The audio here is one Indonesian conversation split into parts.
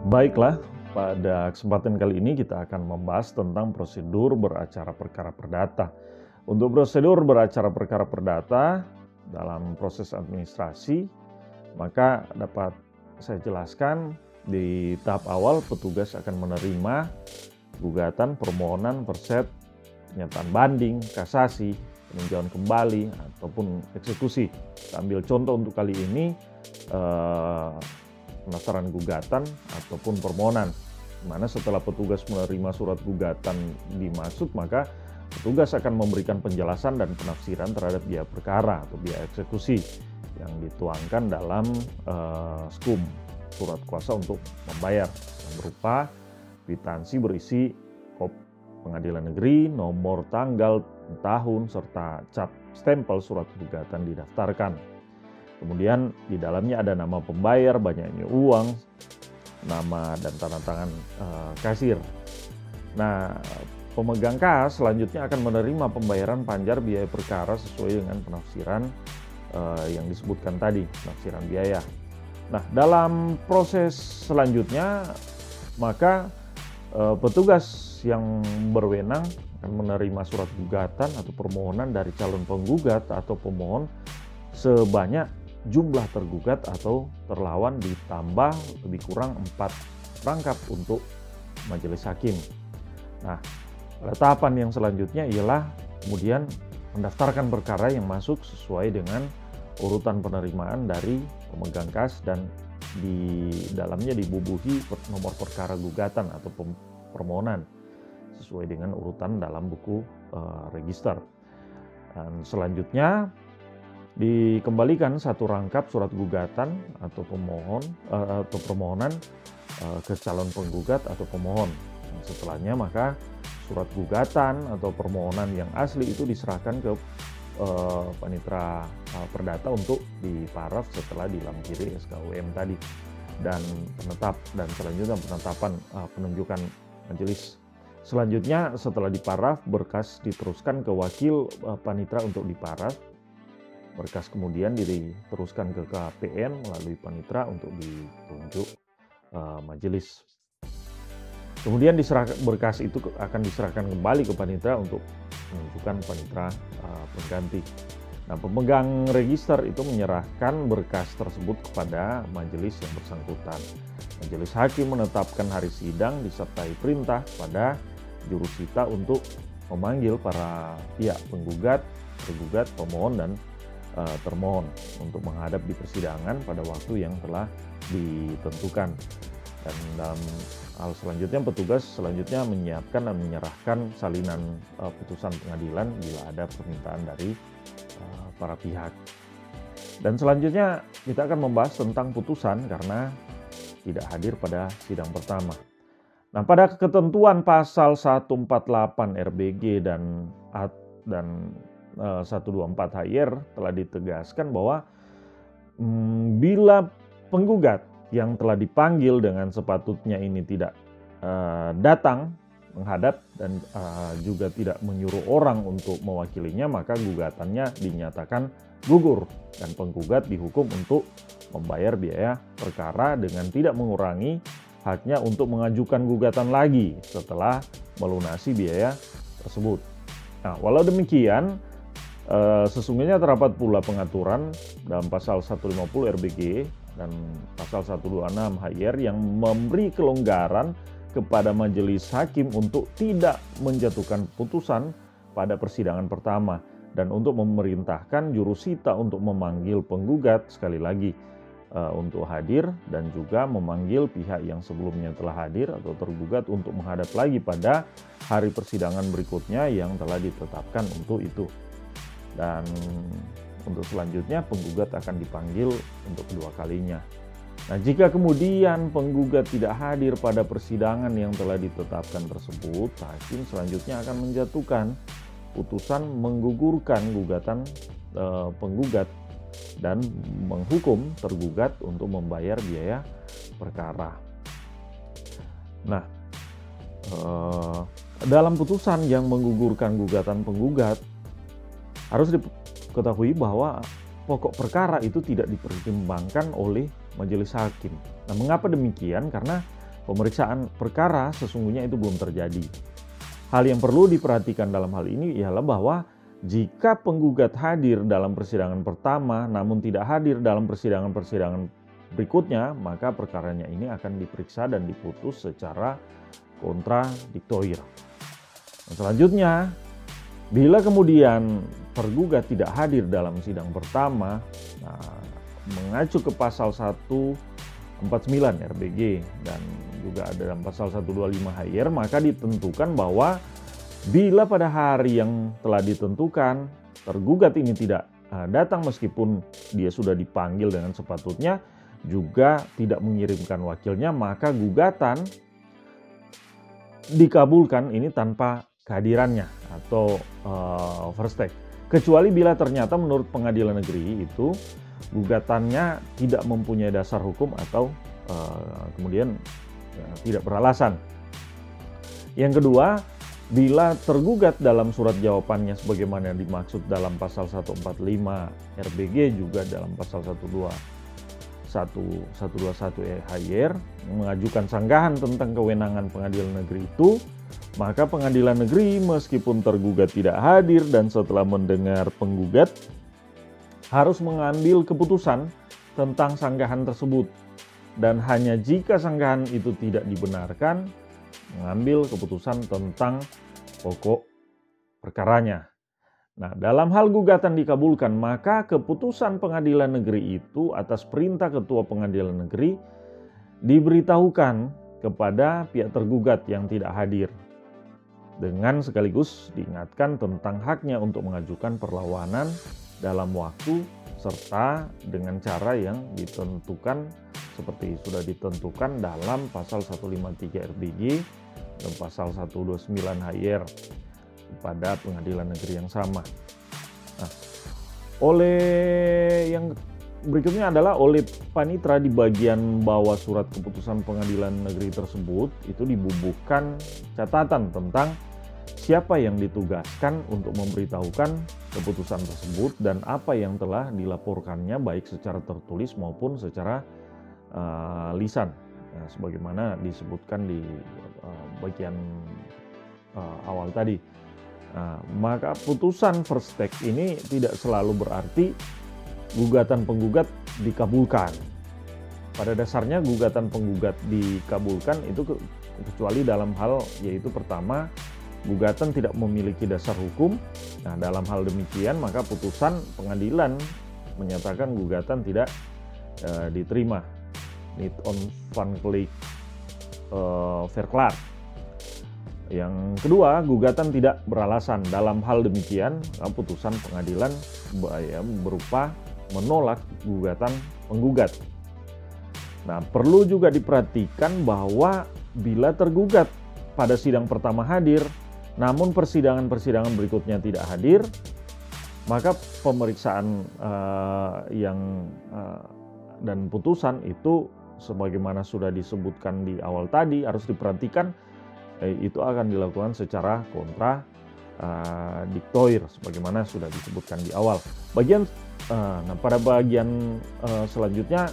Baiklah, pada kesempatan kali ini kita akan membahas tentang prosedur beracara perkara perdata. Untuk prosedur beracara perkara perdata dalam proses administrasi, maka dapat saya jelaskan di tahap awal petugas akan menerima gugatan, permohonan, perset, pernyataan banding, kasasi, peninjauan kembali, ataupun eksekusi. Kita ambil contoh untuk kali ini pendaftaran gugatan ataupun permohonan, di mana setelah petugas menerima surat gugatan dimaksud, maka petugas akan memberikan penjelasan dan penafsiran terhadap biaya perkara atau biaya eksekusi yang dituangkan dalam SKUM, surat kuasa untuk membayar, yang berupa kwitansi berisi kop pengadilan negeri, nomor, tanggal, tahun, serta cap stempel surat gugatan didaftarkan. Kemudian di dalamnya ada nama pembayar, banyaknya uang, nama dan tanda tangan kasir. Nah, pemegang kas selanjutnya akan menerima pembayaran panjar biaya perkara sesuai dengan penafsiran yang disebutkan tadi, penafsiran biaya. Nah, dalam proses selanjutnya maka petugas yang berwenang akan menerima surat gugatan atau permohonan dari calon penggugat atau pemohon sebanyak jumlah tergugat atau terlawan ditambah lebih kurang 4 rangkap untuk majelis hakim. Nah, pada tahapan yang selanjutnya ialah kemudian mendaftarkan perkara yang masuk sesuai dengan urutan penerimaan dari pemegang kas dan di dalamnya dibubuhi nomor perkara gugatan atau permohonan sesuai dengan urutan dalam buku register. Dan selanjutnya dikembalikan satu rangkap surat gugatan atau permohonan ke calon penggugat atau pemohon. Setelahnya maka surat gugatan atau permohonan yang asli itu diserahkan ke panitera perdata untuk diparaf setelah dilampiri SKUM tadi, dan selanjutnya penetapan penunjukan majelis. Selanjutnya setelah diparaf, berkas diteruskan ke wakil panitera untuk diparaf. Berkas kemudian diteruskan ke KPN melalui panitera untuk ditunjuk majelis. Kemudian berkas itu akan diserahkan kembali ke panitera untuk menunjukkan panitera pengganti. Nah, pemegang register itu menyerahkan berkas tersebut kepada majelis yang bersangkutan. Majelis hakim menetapkan hari sidang disertai perintah pada jurusita untuk memanggil para pihak penggugat, tergugat, pemohon, dan termohon untuk menghadap di persidangan pada waktu yang telah ditentukan. Dan dalam hal selanjutnya, petugas selanjutnya menyiapkan dan menyerahkan salinan putusan pengadilan bila ada permintaan dari para pihak. Dan selanjutnya kita akan membahas tentang putusan karena tidak hadir pada sidang pertama. Nah, pada ketentuan pasal 148 RBG dan 124 HIR telah ditegaskan bahwa bila penggugat yang telah dipanggil dengan sepatutnya ini tidak datang menghadap dan juga tidak menyuruh orang untuk mewakilinya, maka gugatannya dinyatakan gugur dan penggugat dihukum untuk membayar biaya perkara dengan tidak mengurangi haknya untuk mengajukan gugatan lagi setelah melunasi biaya tersebut. Nah, walau demikian, sesungguhnya terdapat pula pengaturan dalam pasal 150 RBG dan pasal 126 HIR yang memberi kelonggaran kepada majelis hakim untuk tidak menjatuhkan putusan pada persidangan pertama dan untuk memerintahkan jurusita untuk memanggil penggugat sekali lagi untuk hadir dan juga memanggil pihak yang sebelumnya telah hadir atau tergugat untuk menghadap lagi pada hari persidangan berikutnya yang telah ditetapkan untuk itu. Dan untuk selanjutnya penggugat akan dipanggil untuk kedua kalinya. Nah, jika kemudian penggugat tidak hadir pada persidangan yang telah ditetapkan tersebut, hakim selanjutnya akan menjatuhkan putusan menggugurkan gugatan penggugat dan menghukum tergugat untuk membayar biaya perkara. Nah, dalam putusan yang menggugurkan gugatan penggugat harus diketahui bahwa pokok perkara itu tidak dipertimbangkan oleh majelis hakim. Nah, mengapa demikian? Karena pemeriksaan perkara sesungguhnya itu belum terjadi. Hal yang perlu diperhatikan dalam hal ini ialah bahwa jika penggugat hadir dalam persidangan pertama namun tidak hadir dalam persidangan-persidangan berikutnya, maka perkaranya ini akan diperiksa dan diputus secara kontradiktoir. Selanjutnya, bila kemudian tergugat tidak hadir dalam sidang pertama, mengacu ke pasal 149 RBG dan juga ada dalam pasal 125 HR, maka ditentukan bahwa bila pada hari yang telah ditentukan tergugat ini tidak datang meskipun dia sudah dipanggil dengan sepatutnya, juga tidak mengirimkan wakilnya, maka gugatan dikabulkan ini tanpa kehadirannya atau first take. Kecuali bila ternyata menurut pengadilan negeri itu gugatannya tidak mempunyai dasar hukum atau kemudian tidak beralasan. Yang kedua, bila tergugat dalam surat jawabannya sebagaimana dimaksud dalam pasal 145 RBG juga dalam pasal 121 HR mengajukan sanggahan tentang kewenangan pengadilan negeri itu, maka pengadilan negeri meskipun tergugat tidak hadir dan setelah mendengar penggugat harus mengambil keputusan tentang sanggahan tersebut, dan hanya jika sanggahan itu tidak dibenarkan mengambil keputusan tentang pokok perkaranya. Nah, dalam hal gugatan dikabulkan, maka keputusan pengadilan negeri itu atas perintah ketua pengadilan negeri diberitahukan kepada pihak tergugat yang tidak hadir, dengan sekaligus diingatkan tentang haknya untuk mengajukan perlawanan dalam waktu serta dengan cara yang ditentukan seperti sudah ditentukan dalam pasal 153 RBG dan pasal 129 HR pada pengadilan negeri yang sama. Nah, oleh yang berikutnya adalah oleh panitera di bagian bawah surat keputusan pengadilan negeri tersebut itu dibubuhkan catatan tentang siapa yang ditugaskan untuk memberitahukan keputusan tersebut dan apa yang telah dilaporkannya baik secara tertulis maupun secara lisan, sebagaimana disebutkan di bagian awal tadi. Maka putusan first take ini tidak selalu berarti gugatan penggugat dikabulkan. Pada dasarnya gugatan penggugat dikabulkan itu kecuali dalam hal yaitu pertama, gugatan tidak memiliki dasar hukum. Nah, dalam hal demikian maka putusan pengadilan menyatakan gugatan tidak diterima. Niet onafhankelijk verklaard. Yang kedua, gugatan tidak beralasan. Dalam hal demikian, putusan pengadilan berupa menolak gugatan penggugat. Nah, perlu juga diperhatikan bahwa bila tergugat pada sidang pertama hadir, namun persidangan-persidangan berikutnya tidak hadir, maka pemeriksaan dan putusan itu sebagaimana sudah disebutkan di awal tadi harus diperhatikan itu akan dilakukan secara kontradiktoir sebagaimana sudah disebutkan di awal. Pada bagian selanjutnya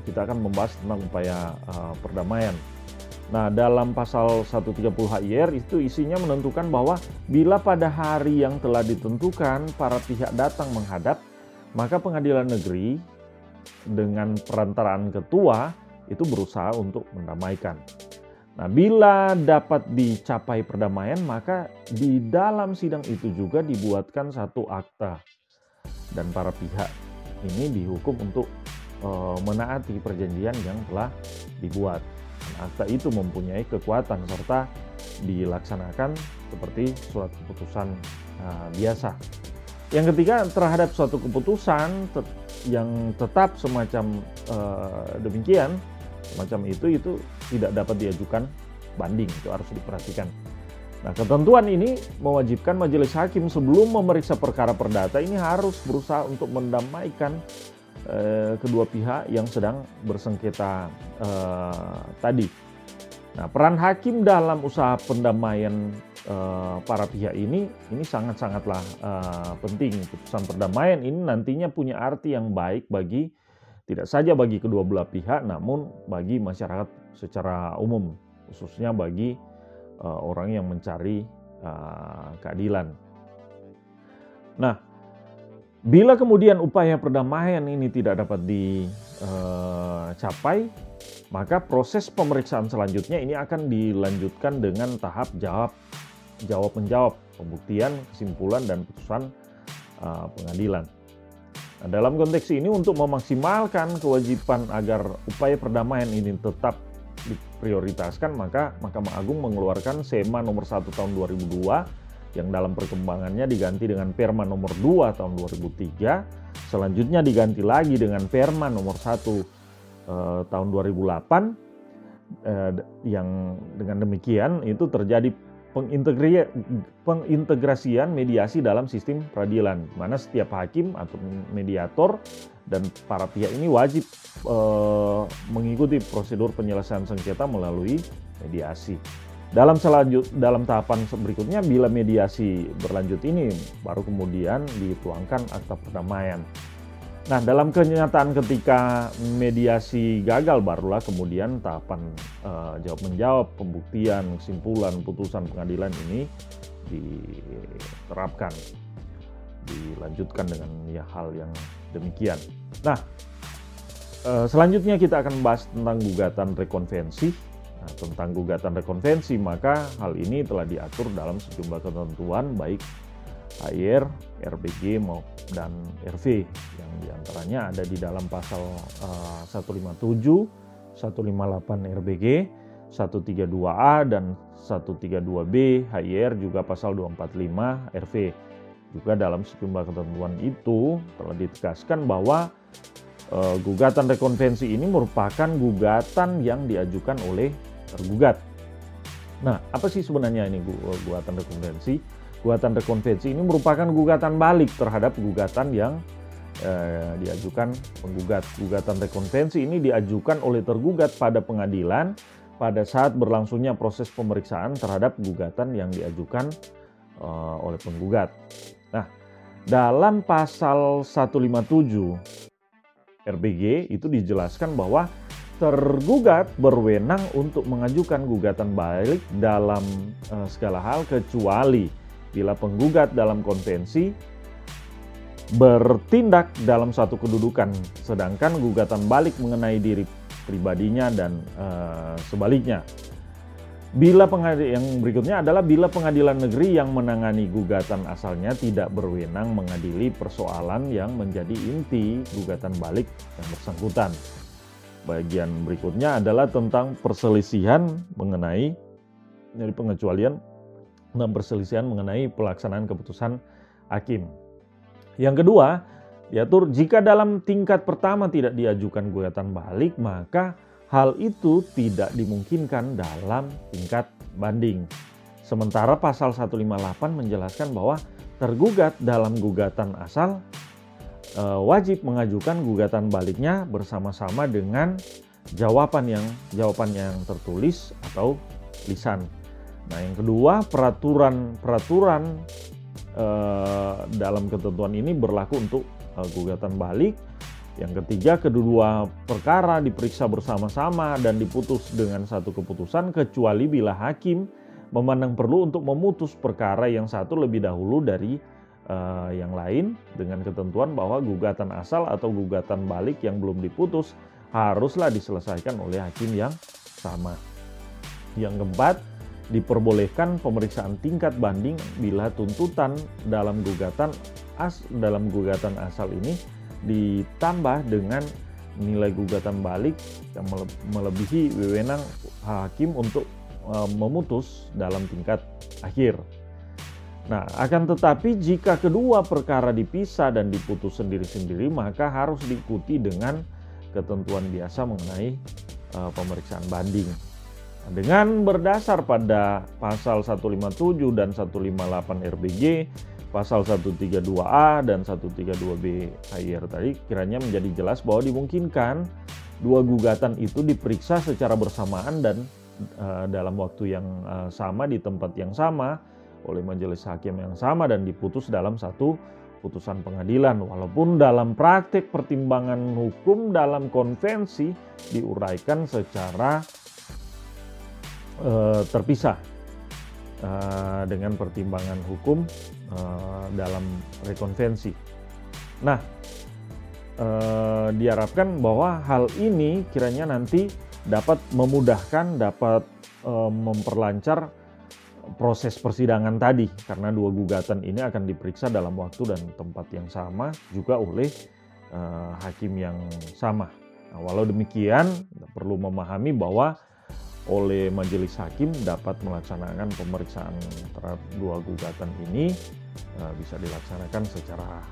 kita akan membahas tentang upaya perdamaian. Nah, dalam pasal 130 HIR itu isinya menentukan bahwa bila pada hari yang telah ditentukan para pihak datang menghadap, maka pengadilan negeri dengan perantaraan ketua itu berusaha untuk mendamaikan. Nah, bila dapat dicapai perdamaian, maka di dalam sidang itu juga dibuatkan satu akta dan para pihak ini dihukum untuk menaati perjanjian yang telah dibuat. Dan akta itu mempunyai kekuatan serta dilaksanakan seperti surat keputusan biasa. Yang ketiga, terhadap suatu keputusan yang tetap semacam demikian, semacam itu tidak dapat diajukan banding, itu harus diperhatikan. Nah, ketentuan ini mewajibkan majelis hakim sebelum memeriksa perkara perdata ini harus berusaha untuk mendamaikan kedua pihak yang sedang bersengketa tadi. Nah, peran hakim dalam usaha pendamaian para pihak ini sangat-sangatlah penting. Putusan perdamaian ini nantinya punya arti yang baik tidak saja bagi kedua belah pihak, namun bagi masyarakat secara umum, khususnya bagi orang yang mencari keadilan. Nah, bila kemudian upaya perdamaian ini tidak dapat dicapai, maka proses pemeriksaan selanjutnya ini akan dilanjutkan dengan tahap jawab-menjawab, pembuktian, kesimpulan, dan putusan pengadilan. Nah, dalam konteks ini, untuk memaksimalkan kewajiban agar upaya perdamaian ini tetap diprioritaskan, maka Mahkamah Agung mengeluarkan SEMA nomor 1 tahun 2002 yang dalam perkembangannya diganti dengan Perma nomor 2 tahun 2003. Selanjutnya diganti lagi dengan Perma nomor 1 tahun 2008. Yang dengan demikian itu terjadi pengintegrasian mediasi dalam sistem peradilan, di mana setiap hakim atau mediator dan para pihak ini wajib mengikuti prosedur penyelesaian sengketa melalui mediasi. Dalam tahapan berikutnya, bila mediasi berlanjut ini, baru kemudian dituangkan akta perdamaian. Nah, dalam kenyataan ketika mediasi gagal, barulah kemudian tahapan jawab-menjawab, pembuktian, kesimpulan, putusan pengadilan ini diterapkan, dilanjutkan dengan hal yang demikian. Nah, selanjutnya kita akan membahas tentang gugatan rekonvensi. Nah, tentang gugatan rekonvensi, maka hal ini telah diatur dalam sejumlah ketentuan baik HIR, RBG dan RV, yang diantaranya ada di dalam pasal 157, 158 RBG, 132A dan 132B HIR, juga pasal 245 RV. Juga dalam sejumlah ketentuan itu telah ditegaskan bahwa gugatan rekonvensi ini merupakan gugatan yang diajukan oleh tergugat. Nah, apa sih sebenarnya ini gugatan rekonvensi? Gugatan rekonvensi ini merupakan gugatan balik terhadap gugatan yang diajukan penggugat. Gugatan rekonvensi ini diajukan oleh tergugat pada pengadilan pada saat berlangsungnya proses pemeriksaan terhadap gugatan yang diajukan oleh penggugat. Nah, dalam pasal 157 RBG itu dijelaskan bahwa tergugat berwenang untuk mengajukan gugatan balik dalam segala hal kecuali bila penggugat dalam konvensi bertindak dalam satu kedudukan, sedangkan gugatan balik mengenai diri pribadinya dan sebaliknya. Yang berikutnya adalah bila pengadilan negeri yang menangani gugatan asalnya tidak berwenang mengadili persoalan yang menjadi inti gugatan balik yang bersangkutan. Bagian berikutnya adalah tentang perselisihan mengenai dari pengecualian dan perselisihan mengenai pelaksanaan keputusan hakim. Yang kedua, diatur jika dalam tingkat pertama tidak diajukan gugatan balik, maka hal itu tidak dimungkinkan dalam tingkat banding. Sementara pasal 158 menjelaskan bahwa tergugat dalam gugatan asal wajib mengajukan gugatan baliknya bersama-sama dengan jawaban yang tertulis atau lisan. Nah, yang kedua, peraturan dalam ketentuan ini berlaku untuk gugatan balik. Yang ketiga, kedua perkara diperiksa bersama-sama dan diputus dengan satu keputusan kecuali bila hakim memandang perlu untuk memutus perkara yang satu lebih dahulu dari yang lain, dengan ketentuan bahwa gugatan asal atau gugatan balik yang belum diputus haruslah diselesaikan oleh hakim yang sama. Yang keempat, diperbolehkan pemeriksaan tingkat banding bila tuntutan dalam gugatan asal ini ditambah dengan nilai gugatan balik yang melebihi wewenang hakim untuk memutus dalam tingkat akhir. Nah, akan tetapi jika kedua perkara dipisah dan diputus sendiri-sendiri, maka harus diikuti dengan ketentuan biasa mengenai pemeriksaan banding. Dengan berdasar pada pasal 157 dan 158 RBG, pasal 132A dan 132B HIR tadi, kiranya menjadi jelas bahwa dimungkinkan dua gugatan itu diperiksa secara bersamaan dan dalam waktu yang sama di tempat yang sama oleh majelis hakim yang sama dan diputus dalam satu putusan pengadilan. Walaupun dalam praktik pertimbangan hukum dalam konvensi diuraikan secara terpisah dengan pertimbangan hukum dalam rekonvensi. Nah, diharapkan bahwa hal ini kiranya nanti dapat memudahkan, dapat memperlancar proses persidangan tadi, karena dua gugatan ini akan diperiksa dalam waktu dan tempat yang sama juga oleh hakim yang sama. Nah, walau demikian, perlu memahami bahwa oleh majelis hakim dapat melaksanakan pemeriksaan terhadap dua gugatan ini bisa dilaksanakan secara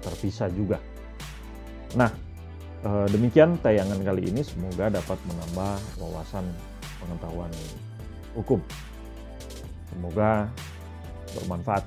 terpisah juga. Nah, demikian tayangan kali ini, semoga dapat menambah wawasan pengetahuan hukum. Semoga bermanfaat.